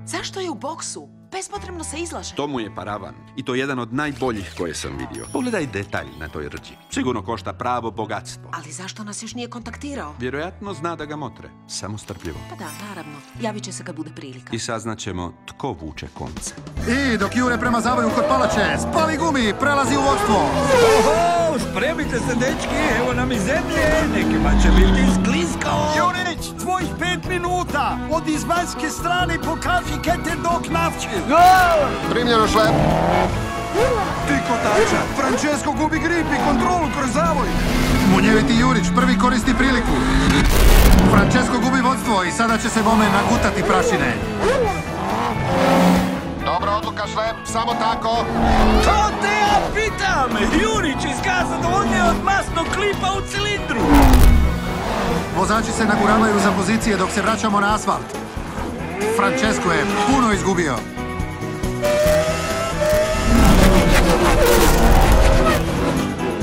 Zašto je u boksu? Bespotrebno se izlaže. To mu je paravan. I to je jedan od najboljih koje sam vidio. Pogledaj detalj na toj rđi. Sigurno košta pravo bogatstvo. Ali zašto nas još nije kontaktirao? Vjerojatno zna da ga motre. Samo strpljivo. Pa da, naravno. Javit će se kad bude prilika. I saznaćemo tko vuče konce. I dok jure prema zavoju kod palače, spali gumi, prelazi u vodstvo. Oho, spremite se, dečki, evo nam i zemlje, nekima će biti sklisko. Jurić, tvojih 5 minuta, od izvanjske strane pokaži keter dok navće. Primljeno šlep. Ti kotača, Francesco gubi grip i kontrolu kroz zavoj. Munjeviti Jurić prvi koristi priliku. Francesco gubi vodstvo i sada će se bome nagutati prašine. Dobra odluka šlep, samo tako. To te ja pitam! Jurić iskaza donje od masnog klipa u cilindru. Vozači se naguravaju za pozicije dok se vraćamo na asfalt. Francesco je puno izgubio.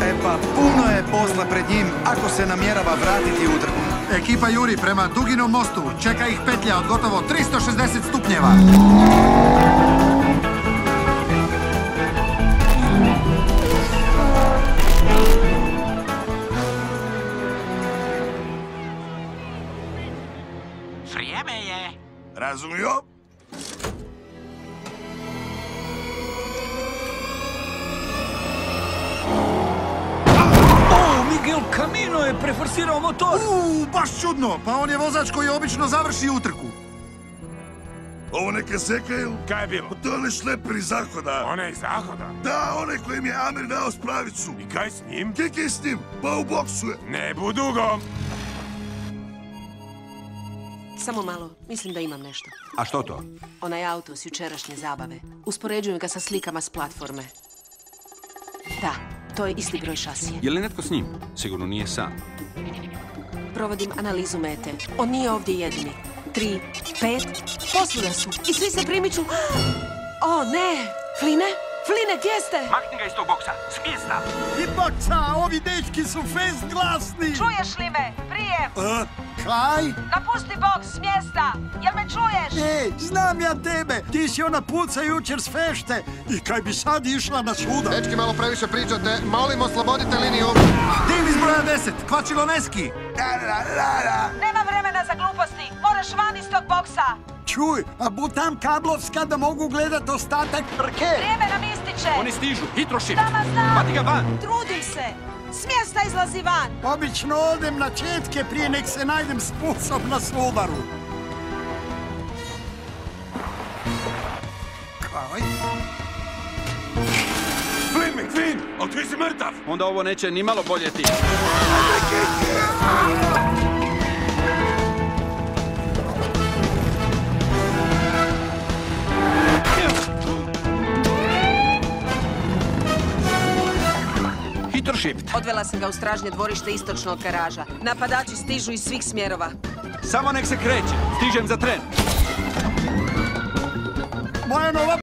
E pa, puno je posla pred njim ako se namjerava vratiti u utrku. Ekipa juri prema Duginom mostu. Čeka ih petlja od gotovo 360 stupnjeva. Vrijeme je. Razumio? Miguel Camino je preforsirao motor. Baš čudno. Pa on je vozač koji obično završi utrku. Ovo neke sekaju? Kaj je bilo? To je onaj šleper iz Zahoda. Onaj iz Zahoda? Da, onaj kojim je Amir dao spravicu. I kaj s njim? Kak je s njim? Pa u boksu je. Ne bu dugo. Samo malo, mislim da imam nešto. A što to? Onaj auto s jučerašnje zabave. Uspoređujem ga sa slikama s platforme. Da, to je isti broj šasije. Je li netko s njim? Sigurno nije sam. Provodim analizu mete. On nije ovdje jedini. 3, 5, posvuda su. I svi se primiču. O, ne! Fline? Fline, gdje ste? Makni ga iz tog boksa. S mjesta. I bakca, ovi dečki su fest glasni. Čuješ li me? Prijem! Kaj? Napusti boks s mjesta! Jel me čuješ? Ej, znam ja tebe, ti si ona puca jučer s fešte. I kaj bi sad išla na suda? Dečki, malo previše pričate. Molim, oslobodite liniju. Tim iz broja 10, Kvačiloneski. Nema vremena za gluposti! Moraš van iz tog boksa! Čuj, a butam kablovska da mogu gledat ostatak trke. Vrijeme nam ističe! Oni stižu. Hitro shift. Tama znam! Vati ga van. Trudim se! S mjesta izlazi van! Obično odem na četke prije nek se najdem sposob na Subaru. Kaj? Flynn, McFlynn! Ali ti si mrtav. Onda ovo neće ni malo boljeti. Hitro shift. Odvela sam ga u stražnje dvorište istočnog garaža. Napadači stižu iz svih smjerova. Samo nek se kreće. Stižem za tren. Moja nova